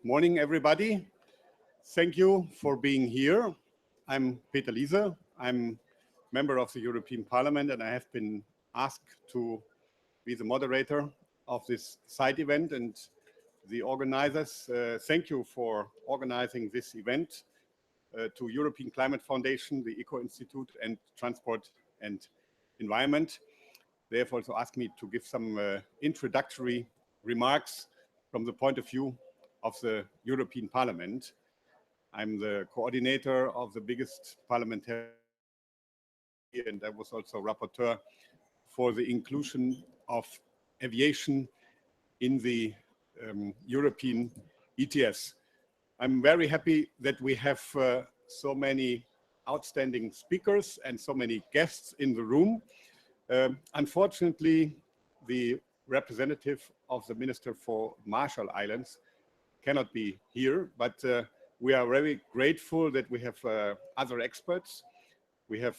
morning, everybody. Thank you for being here. I'm Peter Liese. I'm member of the European Parliament, and I have been asked to be the moderator of this side event. And the organizers, thank you for organizing this event to European Climate Foundation, the Eco Institute, and Transport and Environment. They have also asked me to give some introductory remarks from the point of view of the European Parliament. I'm the coordinator of the biggest parliamentary, and I was also rapporteur for the inclusion of aviation in the European ETS. I'm very happy that we have so many outstanding speakers and so many guests in the room. Unfortunately, the representative of the Minister for Marshall Islands cannot be here, but we are very grateful that we have other experts. We have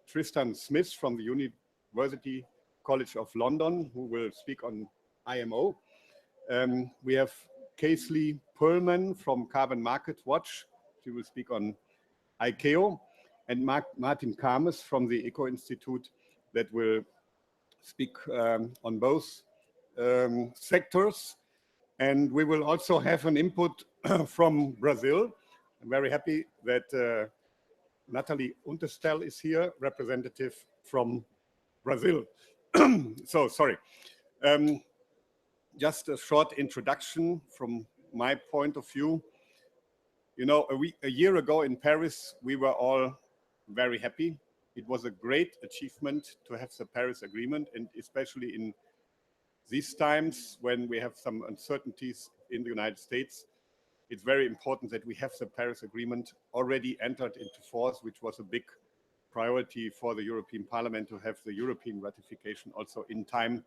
Tristan Smith from the University College of London, who will speak on IMO. We have Casely Perlman from Carbon Market Watch. She will speak on ICAO. And Martin Kames from the Eco Institute that will speak on both sectors. And we will also have an input from Brazil. I'm very happy that Natalie Unterstell is here, representative from Brazil. So, sorry. Just a short introduction from my point of view. You know, a year ago in Paris, we were all very happy. It was a great achievement to have the Paris Agreement, and especially in these times when we have some uncertainties in the United States, it's very important that we have the Paris Agreement already entered into force, which was a big priority for the European Parliament to have the European ratification also in time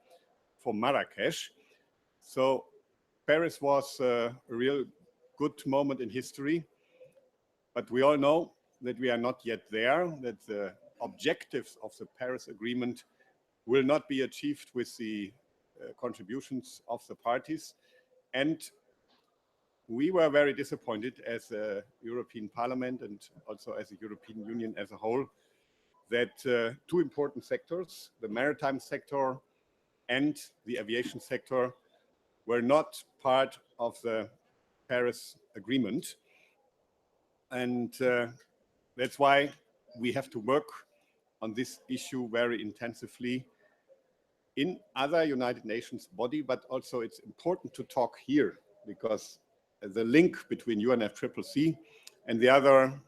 for Marrakesh. So Paris was a real good moment in history, but we all know that we are not yet there, that the objectives of the Paris Agreement will not be achieved with the contributions of the parties. And we were very disappointed as a European Parliament and also as a European Union as a whole that two important sectors, the maritime sector and the aviation sector, were not part of the Paris Agreement. And that's why we have to work on this issue very intensively in other United Nations body, but also it's important to talk here because the link between UNFCCC and the other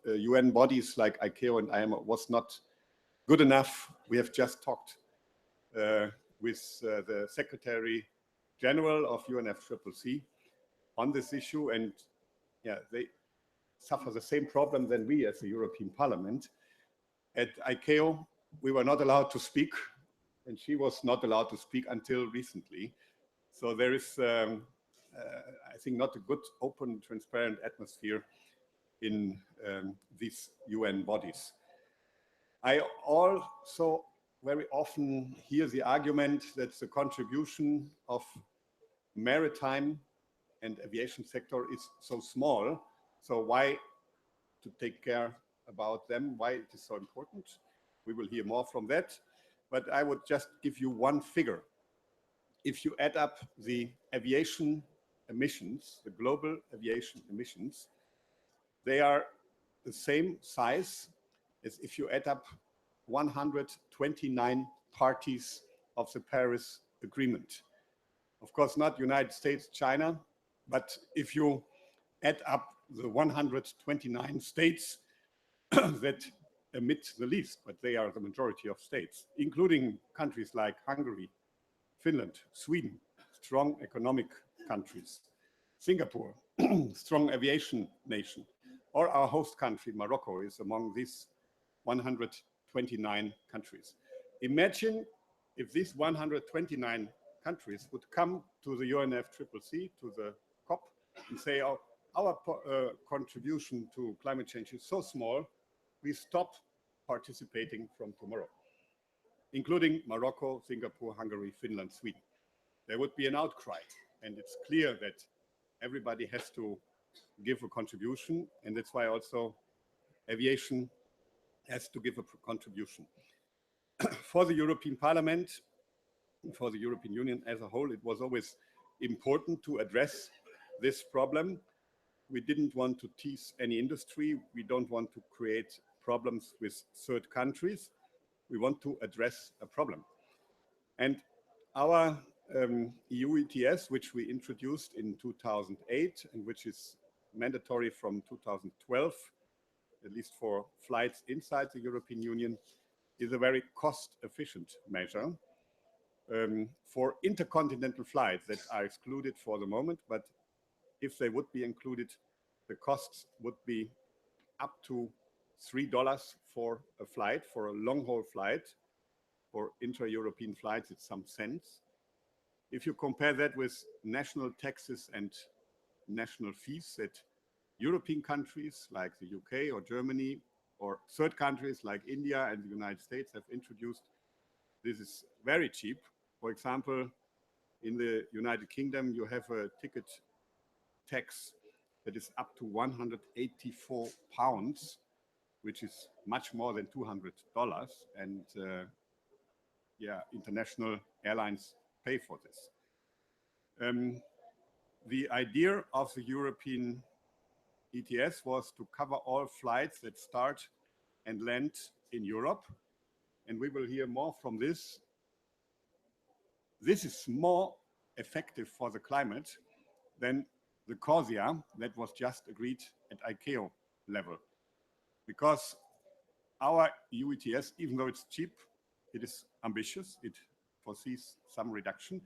UN bodies like ICAO and IMO was not good enough. We have just talked with the Secretary General of UNFCCC on this issue, and yeah, they suffer the same problem than we as the European Parliament. At ICAO, we were not allowed to speak, and she was not allowed to speak until recently. So there is, I think, not a good, open, transparent atmosphere in these UN bodies. I also very often hear the argument that the contribution of maritime and aviation sector is so small. So why to take care about them, why it is so important? We will hear more from that. But I would just give you one figure. If you add up the aviation emissions, the global aviation emissions, they are the same size as if you add up 129 parties of the Paris Agreement. Of course, not United States, China, but if you add up the 129 states that emit the least, but they are the majority of states, including countries like Hungary, Finland, Sweden, strong economic countries, Singapore, strong aviation nation, or our host country, Morocco, is among these 129 countries. Imagine if these 129 countries would come to the UNFCCC, to the COP, and say, oh, our contribution to climate change is so small, we stop participating from tomorrow, including Morocco, Singapore, Hungary, Finland, Sweden. There would be an outcry, and it's clear that everybody has to give a contribution, and that's why also aviation has to give a contribution. For the European Parliament, for the European Union as a whole, it was always important to address this problem. We didn't want to tease any industry. We don't want to create problems with third countries. We want to address a problem. And our EU ETS, which we introduced in 2008 and which is mandatory from 2012, at least for flights inside the European Union, is a very cost-efficient measure for intercontinental flights that are excluded for the moment. But if they would be included, the costs would be up to $3 for a flight, for a long-haul flight. For intra-European flights, it's some cents. If you compare that with national taxes and national fees that European countries like the UK or Germany or third countries like India and the United States have introduced, this is very cheap. For example, in the United Kingdom, you have a ticket tax that is up to £184, which is much more than $200. And yeah, international airlines pay for this. The idea of the European ETS was to cover all flights that start and land in Europe. And we will hear more from this. This is more effective for the climate than the CORSIA that was just agreed at ICAO level. Because our EU ETS, even though it's cheap, it is ambitious. It foresees some reduction.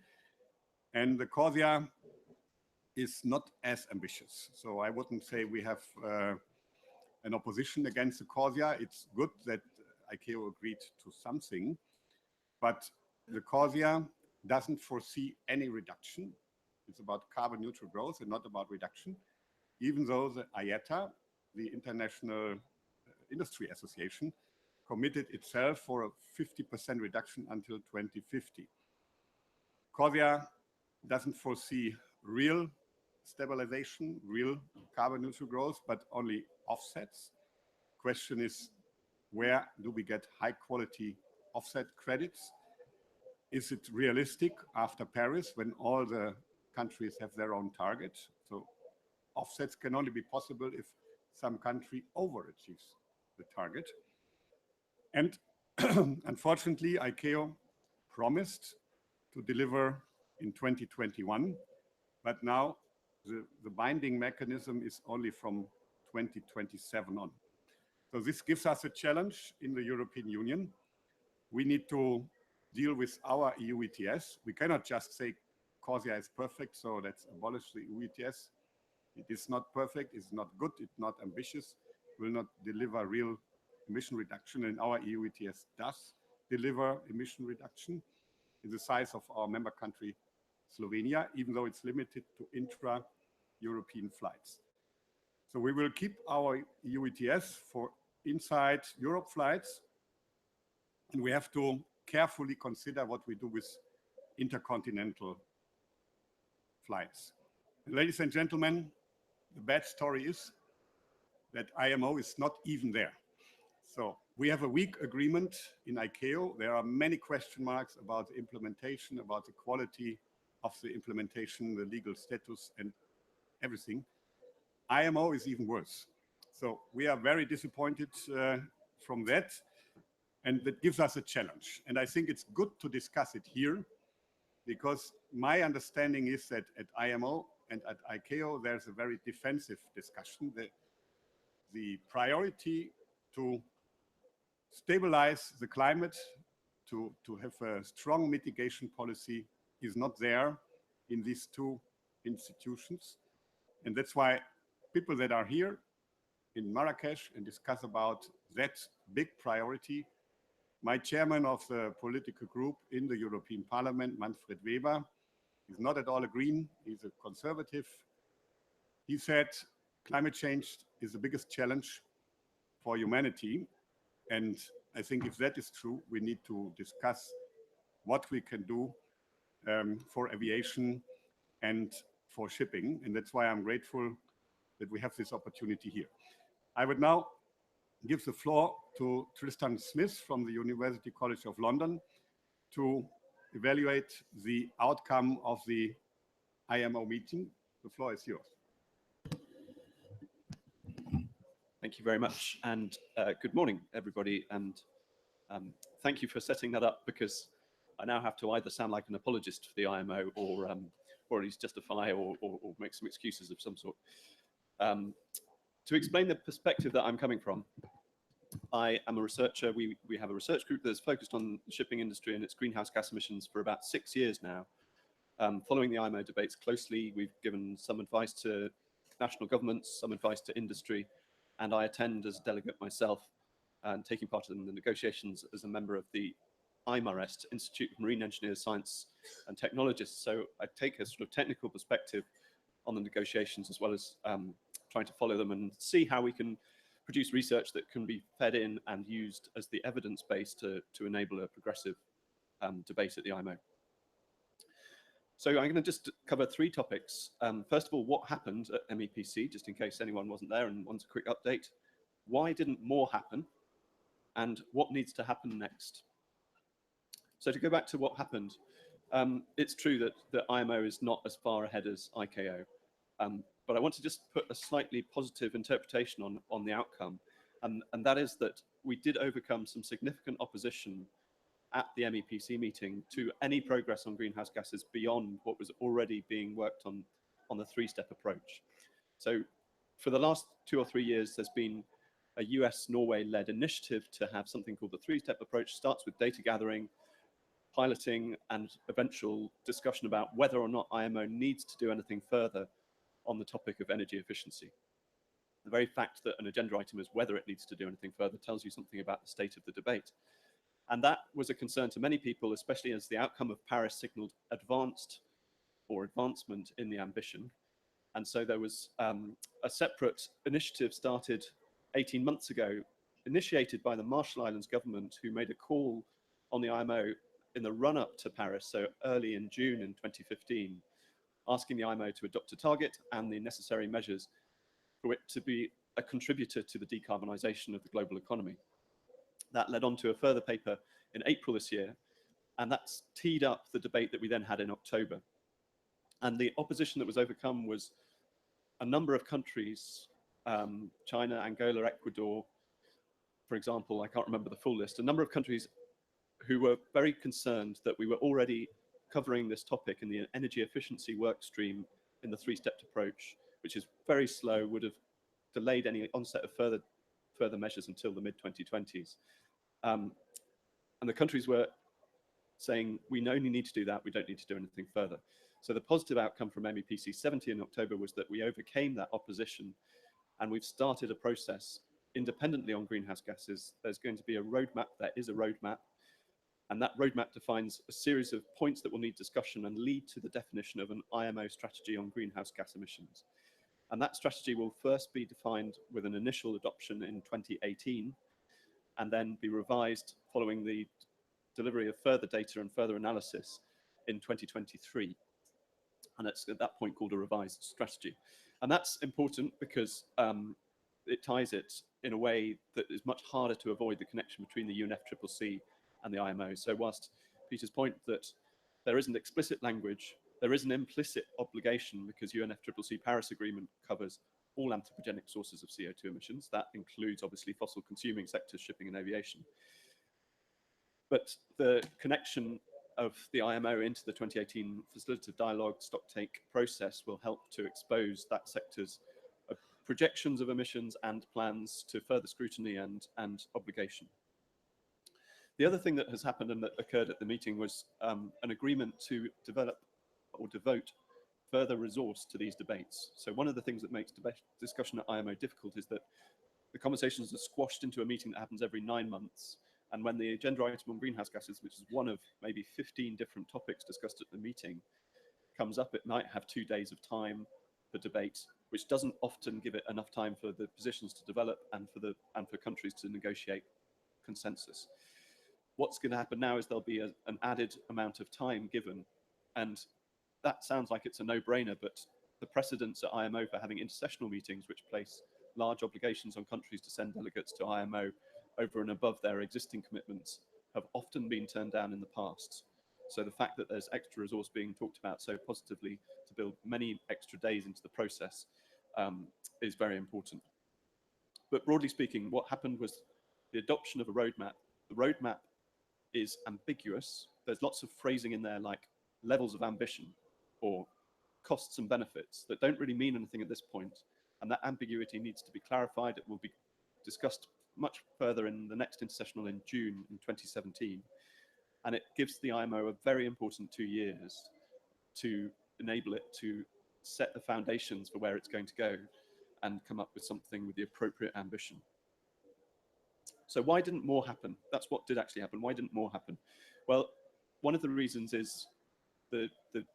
And the CORSIA is not as ambitious. So I wouldn't say we have an opposition against the CORSIA. It's good that ICAO agreed to something, but the CORSIA doesn't foresee any reduction. It's about carbon neutral growth and not about reduction, even though the IATA, the International Industry Association, committed itself for a 50% reduction until 2050. CORSIA doesn't foresee real stabilization, real carbon neutral growth, but only offsets. Question is, where do we get high quality offset credits? Is it realistic after Paris when all the countries have their own target? So offsets can only be possible if some country overachieves the target. And unfortunately, ICAO promised to deliver in 2021, but now the binding mechanism is only from 2027 on. So this gives us a challenge in the European Union. We need to deal with our EU ETS. We cannot just say CORSIA is perfect, so let's abolish the EU ETS. It is not perfect, it's not good, it's not ambitious, will not deliver real emission reduction, and our EU ETS does deliver emission reduction in the size of our member country, Slovenia, even though it's limited to intra-European flights. So we will keep our EU ETS for inside Europe flights, and we have to carefully consider what we do with intercontinental flights. Ladies and gentlemen, the bad story is that IMO is not even there. So we have a weak agreement in ICAO. There are many question marks about the implementation, about the quality of the implementation, the legal status, and everything. IMO is even worse. So we are very disappointed from that, and that gives us a challenge. And I think it's good to discuss it here, because my understanding is that at IMO and at ICAO, there's a very defensive discussion. The priority to stabilize the climate, to have a strong mitigation policy is not there in these two institutions. And that's why people that are here in Marrakesh and discuss about that big priority, my chairman of the political group in the European Parliament, Manfred Weber, is not at all a green, he's a conservative. He said climate change is the biggest challenge for humanity. And I think if that is true, we need to discuss what we can do for aviation and for shipping. And that's why I'm grateful that we have this opportunity here. I would now give the floor to Tristan Smith from the University College of London to evaluate the outcome of the IMO meeting. The floor is yours. Thank you very much, and good morning, everybody. And thank you for setting that up, because I now have to either sound like an apologist for the IMO or at least justify or make some excuses of some sort. To explain the perspective that I'm coming from, I am a researcher. We have a research group that's focused on the shipping industry and its greenhouse gas emissions for about 6 years now. Following the IMO debates closely, we've given some advice to national governments, some advice to industry, and I attend as a delegate myself and taking part in the negotiations as a member of the IMAREST, Institute of Marine Engineers, Science and Technologists. So I take a sort of technical perspective on the negotiations, as well as trying to follow them and see how we can produce research that can be fed in and used as the evidence base to enable a progressive debate at the IMO. So I'm going to just cover 3 topics. First of all, what happened at MEPC, just in case anyone wasn't there and wants a quick update. Why didn't more happen? And what needs to happen next? So to go back to what happened, it's true that the IMO is not as far ahead as ICAO. But I want to just put a slightly positive interpretation on the outcome. And that is that we did overcome some significant opposition at the MEPC meeting to any progress on greenhouse gases beyond what was already being worked on the 3-step approach. So for the last 2 or 3 years, there's been a US-Norway-led initiative to have something called the 3-step approach. Starts with data gathering, piloting, and eventual discussion about whether or not IMO needs to do anything further on the topic of energy efficiency. The very fact that an agenda item is whether it needs to do anything further tells you something about the state of the debate. And that was a concern to many people, especially as the outcome of Paris signaled advancement in the ambition. And so there was a separate initiative started 18 months ago, initiated by the Marshall Islands government, who made a call on the IMO in the run-up to Paris, so early in June in 2015, asking the IMO to adopt a target and the necessary measures for it to be a contributor to the decarbonisation of the global economy. That led on to a further paper in April this year, and that's teed up the debate that we then had in October. And the opposition that was overcome was a number of countries, China, Angola, Ecuador, for example, I can't remember the full list, a number of countries who were very concerned that we were already covering this topic in the energy efficiency work stream in the 3-step approach, which is very slow, would have delayed any onset of further measures until the mid-2020s. And the countries were saying, we only need to do that, we don't need to do anything further. So the positive outcome from MEPC 70 in October was that we overcame that opposition, and we've started a process independently on greenhouse gases. There's going to be a roadmap, there is a roadmap, and that roadmap defines a series of points that will need discussion and lead to the definition of an IMO strategy on greenhouse gas emissions. And that strategy will first be defined with an initial adoption in 2018, and then be revised following the delivery of further data and further analysis in 2023. And it's at that point called a revised strategy. And that's important because it ties it in a way that is much harder to avoid the connection between the UNFCCC and the IMO. So whilst Peter's point that there isn't explicit language, there is an implicit obligation, because UNFCCC Paris Agreement covers all anthropogenic sources of CO2 emissions. That includes obviously fossil consuming sectors, shipping and aviation. But the connection of the IMO into the 2018 facilitative dialogue stocktake process will help to expose that sector's projections of emissions and plans to further scrutiny and obligation. The other thing that has happened and that occurred at the meeting was an agreement to develop or devote further resource to these debates. So one of the things that makes discussion at IMO difficult is that the conversations are squashed into a meeting that happens every 9 months. And when the agenda item on greenhouse gases, which is one of maybe 15 different topics discussed at the meeting, comes up, it might have 2 days of time for debate, which doesn't often give it enough time for the positions to develop and for countries to negotiate consensus. What's going to happen now is there'll be an added amount of time given, and that sounds like it's a no-brainer, but the precedents at IMO for having intersessional meetings which place large obligations on countries to send delegates to IMO over and above their existing commitments have often been turned down in the past. So the fact that there's extra resource being talked about so positively to build many extra days into the process is very important. But broadly speaking, what happened was the adoption of a roadmap. The roadmap is ambiguous. There's lots of phrasing in there like levels of ambition or costs and benefits that don't really mean anything at this point. And that ambiguity needs to be clarified. It will be discussed much further in the next intersessional in June in 2017. And it gives the IMO a very important 2 years to enable it to set the foundations for where it's going to go and come up with something with the appropriate ambition. So why didn't more happen? That's what did actually happen. Why didn't more happen? Well, one of the reasons is the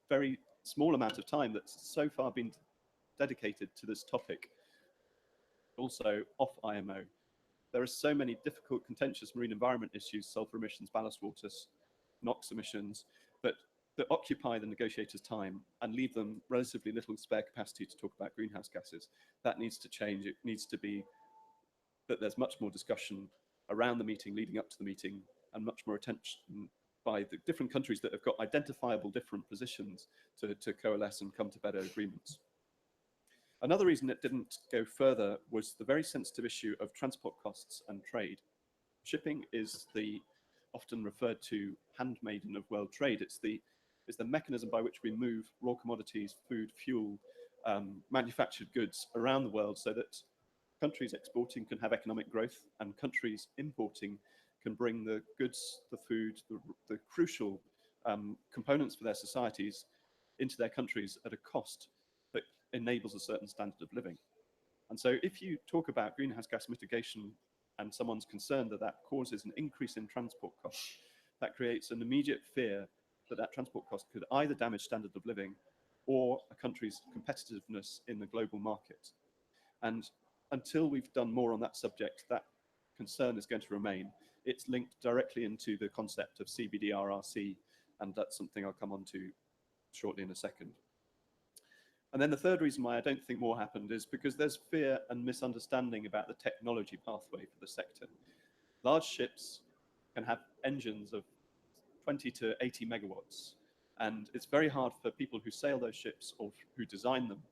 very small amount of time that's so far been dedicated to this topic, also off IMO. There are so many difficult, contentious marine environment issues, sulfur emissions, ballast waters, NOx emissions, that occupy the negotiators' time and leave them relatively little spare capacity to talk about greenhouse gases. That needs to change. It needs to be that there's much more discussion around the meeting, leading up to the meeting, and much more attention by the different countries that have got identifiable different positions to coalesce and come to better agreements. Another reason it didn't go further was the very sensitive issue of transport costs and trade. Shipping is the often referred to handmaiden of world trade. It's the mechanism by which we move raw commodities, food, fuel, manufactured goods around the world so that countries exporting can have economic growth and countries importing can bring the goods, the food, the crucial components for their societies into their countries at a cost that enables a certain standard of living. And so if you talk about greenhouse gas mitigation and someone's concerned that that causes an increase in transport costs, that creates an immediate fear that that transport cost could either damage standard of living or a country's competitiveness in the global market. And until we've done more on that subject, that concern is going to remain. It's linked directly into the concept of CBD-RRC, and that's something I'll come on to shortly in a second. And then the third reason why I don't think more happened is because there's fear and misunderstanding about the technology pathway for the sector. Large ships can have engines of 20 to 80 megawatts, and it's very hard for people who sail those ships or who design them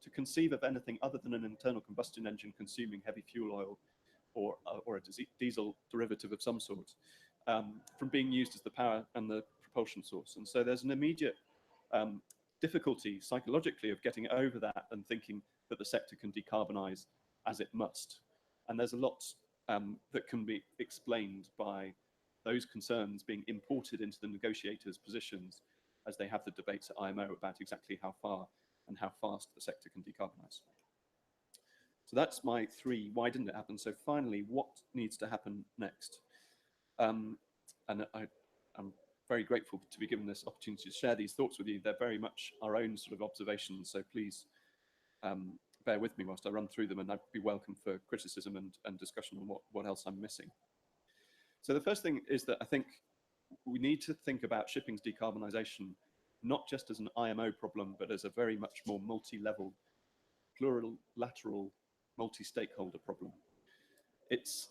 to conceive of anything other than an internal combustion engine consuming heavy fuel oil or a diesel derivative of some sort from being used as the power and the propulsion source. And so there's an immediate difficulty psychologically of getting over that and thinking that the sector can decarbonize as it must. And there's a lot that can be explained by those concerns being imported into the negotiators' positions as they have the debates at IMO about exactly how far and how fast the sector can decarbonize. So that's my three, why didn't it happen? So finally, what needs to happen next? And I'm very grateful to be given this opportunity to share these thoughts with you. They're very much our own sort of observations, so please bear with me whilst I run through them, and I'd be welcome for criticism and discussion on what else I'm missing. So the first thing is that I think we need to think about shipping's decarbonisation not just as an IMO problem, but as a very much more multi-level, plurilateral, multi-stakeholder problem. It's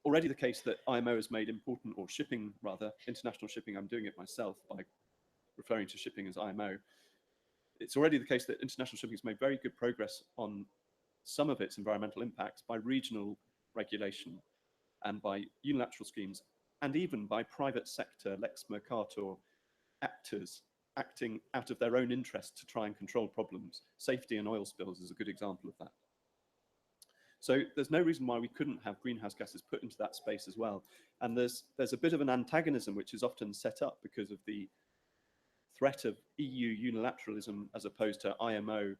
already the case that IMO has made important, or shipping rather, international shipping, I'm doing it myself by referring to shipping as IMO. It's already the case that international shipping has made very good progress on some of its environmental impacts by regional regulation and by unilateral schemes, and even by private sector, Lex Mercator actors acting out of their own interest to try and control problems. Safety and oil spills is a good example of that. So there's no reason why we couldn't have greenhouse gases put into that space as well. And there's a bit of an antagonism which is often set up because of the threat of EU unilateralism as opposed to IMO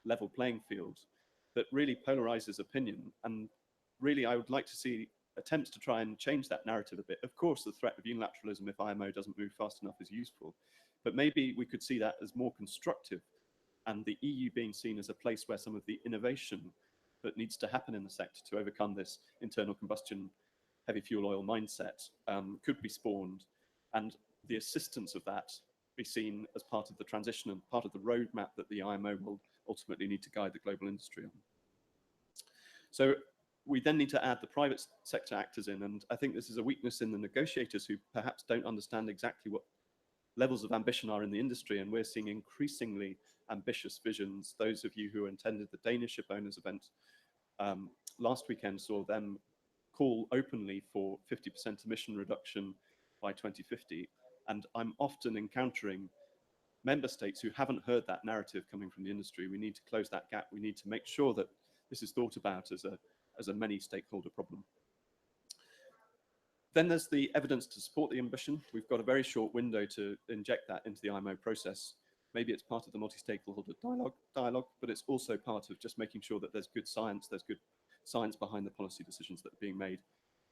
level playing field that really polarizes opinion. And really, I would like to see attempts to try and change that narrative a bit. Of course, the threat of unilateralism if IMO doesn't move fast enough is useful, but maybe we could see that as more constructive, and the EU being seen as a place where some of the innovation that needs to happen in the sector to overcome this internal combustion heavy fuel oil mindset could be spawned, and the assistance of that be seen as part of the transition and part of the roadmap that the IMO will ultimately need to guide the global industry on. So we then need to add the private sector actors in, and I think this is a weakness in the negotiators who perhaps don't understand exactly what levels of ambition are in the industry, and we're seeing increasingly ambitious visions. Those of you who attended the Danish ship owners event last weekend saw them call openly for 50% emission reduction by 2050, and I'm often encountering member states who haven't heard that narrative coming from the industry. We need to close that gap. We need to make sure that this is thought about as a many stakeholder problem. Then there's the evidence to support the ambition. We've got a very short window to inject that into the IMO process. Maybe it's part of the multi-stakeholder dialogue, but it's also part of just making sure that there's good science behind the policy decisions that are being made.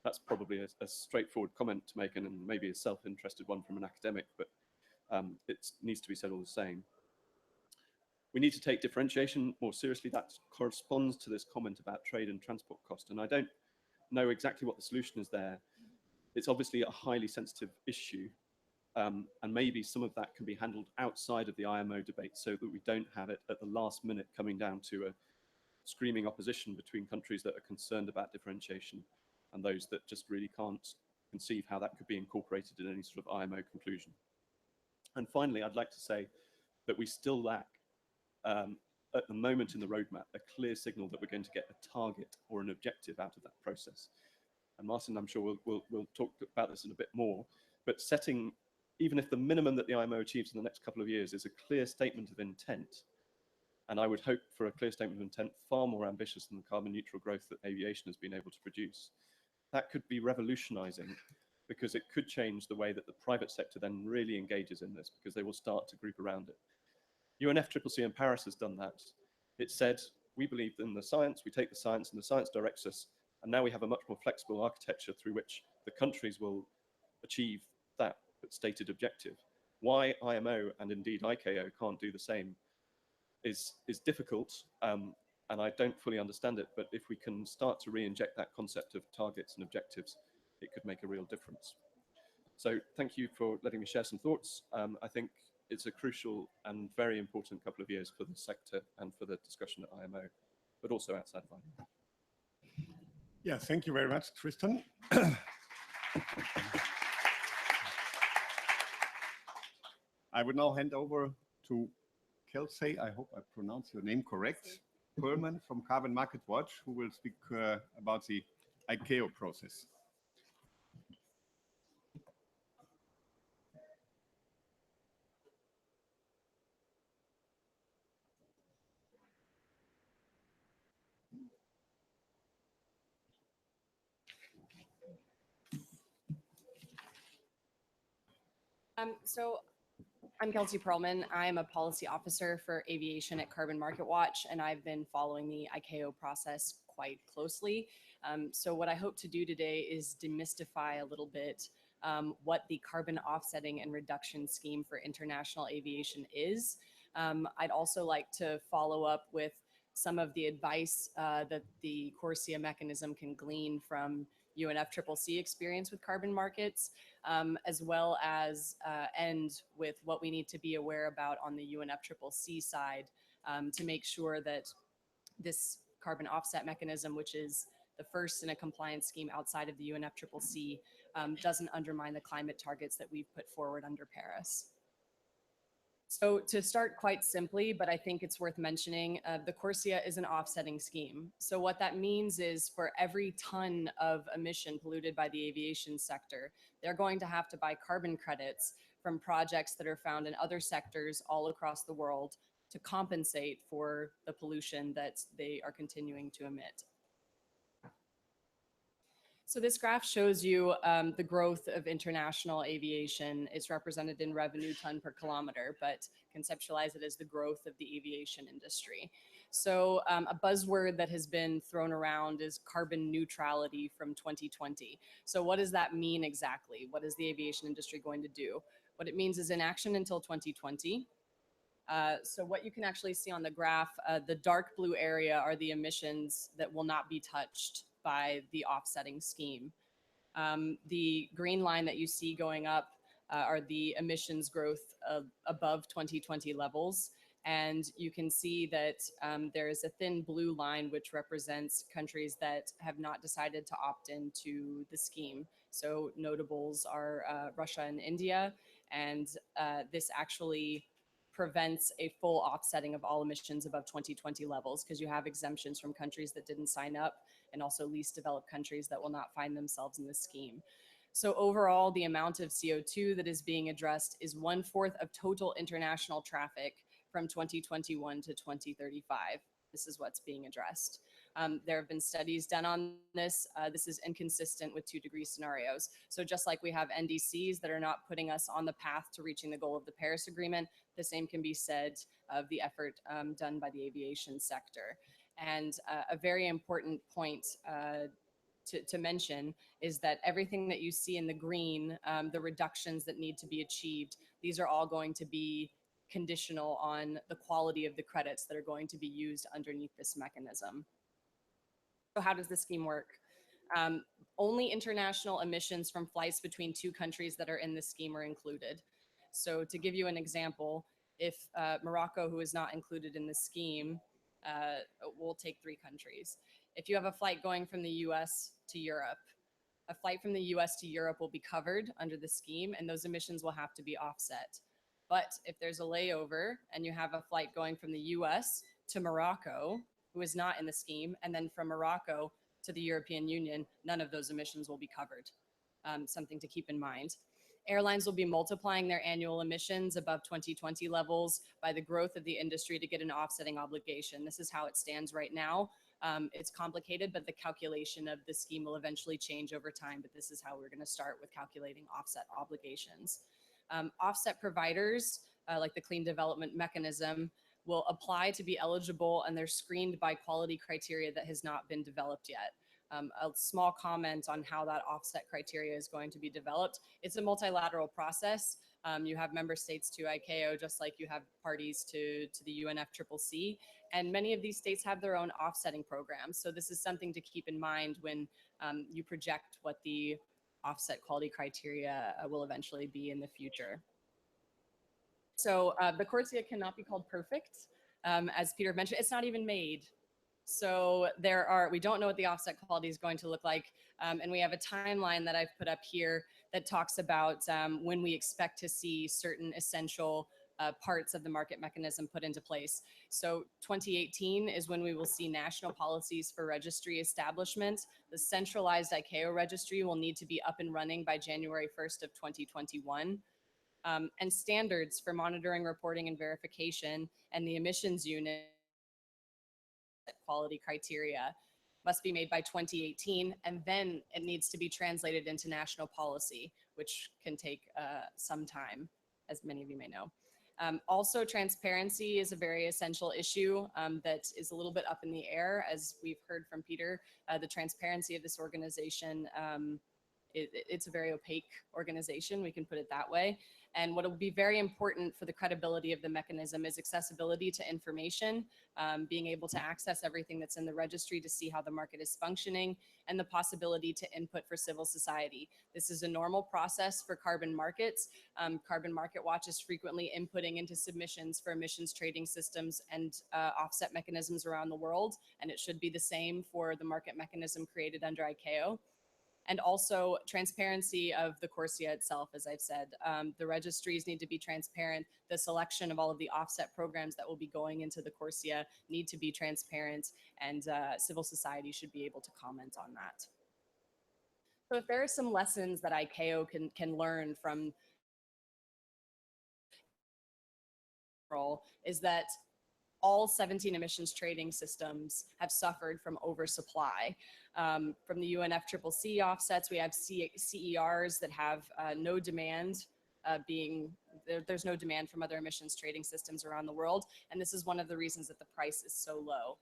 That's probably a straightforward comment to make, and maybe a self-interested one from an academic, but it needs to be said all the same. We need to take differentiation more seriously. That corresponds to this comment about trade and transport cost, and I don't know exactly what the solution is there. It's obviously a highly sensitive issue, and maybe some of that can be handled outside of the IMO debate so that we don't have it at the last minute coming down to a screaming opposition between countries that are concerned about differentiation and those that just really can't conceive how that could be incorporated in any sort of IMO conclusion. And finally, I'd like to say that we still lack, at the moment in the roadmap, a clear signal that we're going to get a target or an objective out of that process. And Martin, I'm sure we'll talk about this in a bit more, but setting, even if the minimum that the IMO achieves in the next couple of years is a clear statement of intent, and I would hope for a clear statement of intent far more ambitious than the carbon neutral growth that aviation has been able to produce, that could be revolutionizing, because it could change the way that the private sector then really engages in this, because they will start to group around it. UNFCCC in Paris has done that. It said, we believe in the science, we take the science, and the science directs us, and now we have a much more flexible architecture through which the countries will achieve that stated objective. Why IMO and indeed ICAO can't do the same is difficult, and I don't fully understand it, but if we can start to re-inject that concept of targets and objectives, it could make a real difference. So thank you for letting me share some thoughts. I think it's a crucial and very important couple of years for the sector and for the discussion at IMO, but also outside of IMO. Yeah, thank you very much, Tristan. I would now hand over to Kelsey, I hope I pronounced your name correct, Perlman from Carbon Market Watch, who will speak about the ICAO process. So I'm Kelsey Perlman. I'm a policy officer for aviation at Carbon Market Watch, and I've been following the ICAO process quite closely. So what I hope to do today is demystify a little bit what the carbon offsetting and reduction scheme for international aviation is. I'd also like to follow up with some of the advice that the CORSIA mechanism can glean from UNFCCC experience with carbon markets, as well as end with what we need to be aware about on the UNFCCC side to make sure that this carbon offset mechanism, which is the first in a compliance scheme outside of the UNFCCC, doesn't undermine the climate targets that we've put forward under Paris. So to start quite simply, but I think it's worth mentioning, the CORSIA is an offsetting scheme. So what that means is for every ton of emission polluted by the aviation sector, they're going to have to buy carbon credits from projects that are found in other sectors all across the world to compensate for the pollution that they are continuing to emit. So this graph shows you the growth of international aviation. It's represented in revenue ton per kilometer, but conceptualize it as the growth of the aviation industry. So a buzzword that has been thrown around is carbon neutrality from 2020. So what does that mean exactly? What is the aviation industry going to do? What it means is inaction until 2020. So what you can actually see on the graph, the dark blue area are the emissions that will not be touched by the offsetting scheme. The green line that you see going up are the emissions growth above 2020 levels. And you can see that there is a thin blue line which represents countries that have not decided to opt into the scheme. So notables are Russia and India, and this actually prevents a full offsetting of all emissions above 2020 levels, because you have exemptions from countries that didn't sign up, and also least developed countries that will not find themselves in the scheme. So overall, the amount of CO2 that is being addressed is 1/4 of total international traffic from 2021 to 2035. This is what's being addressed. There have been studies done on this. This is inconsistent with 2-degree scenarios. So just like we have NDCs that are not putting us on the path to reaching the goal of the Paris Agreement, the same can be said of the effort done by the aviation sector. And a very important point to mention is that everything that you see in the green, the reductions that need to be achieved, these are all going to be conditional on the quality of the credits that are going to be used underneath this mechanism. So how does the scheme work? Only international emissions from flights between 2 countries that are in the scheme are included. So to give you an example, if Morocco, who is not included in the scheme, we'll take 3 countries. If you have a flight going from the US to Europe, a flight from the US to Europe will be covered under the scheme, and those emissions will have to be offset. But if there's a layover and you have a flight going from the US to Morocco, who is not in the scheme, and then from Morocco to the European Union, none of those emissions will be covered. Something to keep in mind. Airlines will be multiplying their annual emissions above 2020 levels by the growth of the industry to get an offsetting obligation. This is how it stands right now. It's complicated, but the calculation of the scheme will eventually change over time, but this is how we're going to start with calculating offset obligations. Offset providers, like the Clean Development Mechanism, will apply to be eligible, and they're screened by quality criteria that has not been developed yet. A small comment on how that offset criteria is going to be developed. It's a multilateral process. You have member states to ICAO, just like you have parties to the UNFCCC, and many of these states have their own offsetting programs. So this is something to keep in mind when you project what the offset quality criteria will eventually be in the future. So the CORSIA cannot be called perfect. As Peter mentioned, it's not even made. So we don't know what the offset quality is going to look like. And we have a timeline that I've put up here that talks about when we expect to see certain essential parts of the market mechanism put into place. So 2018 is when we will see national policies for registry establishment. The centralized ICAO registry will need to be up and running by January 1st of 2021. And standards for monitoring, reporting, and verification, and the emissions unit quality criteria must be made by 2018, and then it needs to be translated into national policy, which can take some time, as many of you may know. Also, transparency is a very essential issue that is a little bit up in the air, as we've heard from Peter. The transparency of this organization, it's a very opaque organization, we can put it that way. And what will be very important for the credibility of the mechanism is accessibility to information, being able to access everything that's in the registry to see how the market is functioning, and the possibility to input for civil society. This is a normal process for carbon markets. Carbon Market Watch is frequently inputting into submissions for emissions trading systems and offset mechanisms around the world, and it should be the same for the market mechanism created under ICAO. And also transparency of the CORSIA itself, as I've said. The registries need to be transparent. The selection of all of the offset programs that will be going into the CORSIA need to be transparent, and civil society should be able to comment on that. So if there are some lessons that ICAO can learn from is that all 17 emissions trading systems have suffered from oversupply. From the UNFCCC offsets, we have CERs that have no demand there's no demand from other emissions trading systems around the world. And this is one of the reasons that the price is so low.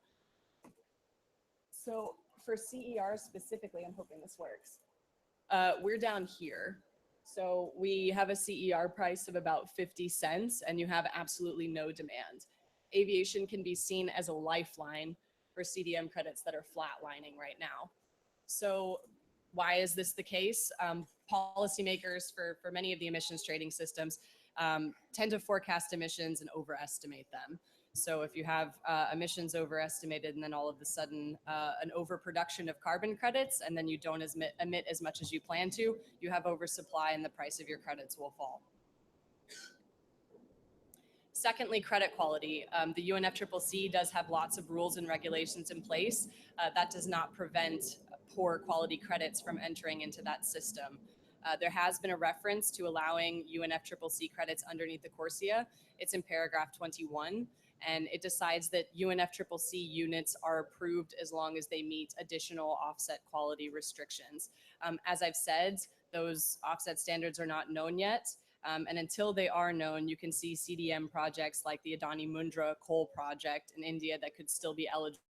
So for CERs specifically, I'm hoping this works. We're down here. So we have a CER price of about 50 cents, and you have absolutely no demand. Aviation can be seen as a lifeline for CDM credits that are flatlining right now. So why is this the case? Policymakers for many of the emissions trading systems tend to forecast emissions and overestimate them. So if you have emissions overestimated and then all of a sudden an overproduction of carbon credits and then you don't emit as much as you plan to, you have oversupply and the price of your credits will fall. Secondly, credit quality. The UNFCCC does have lots of rules and regulations in place. That does not prevent poor quality credits from entering into that system. There has been a reference to allowing UNFCCC credits underneath the CORSIA. It's in paragraph 21, and it decides that UNFCCC units are approved as long as they meet additional offset quality restrictions. As I've said, those offset standards are not known yet. And until they are known, you can see CDM projects like the Adani Mundra coal project in India that could still be eligible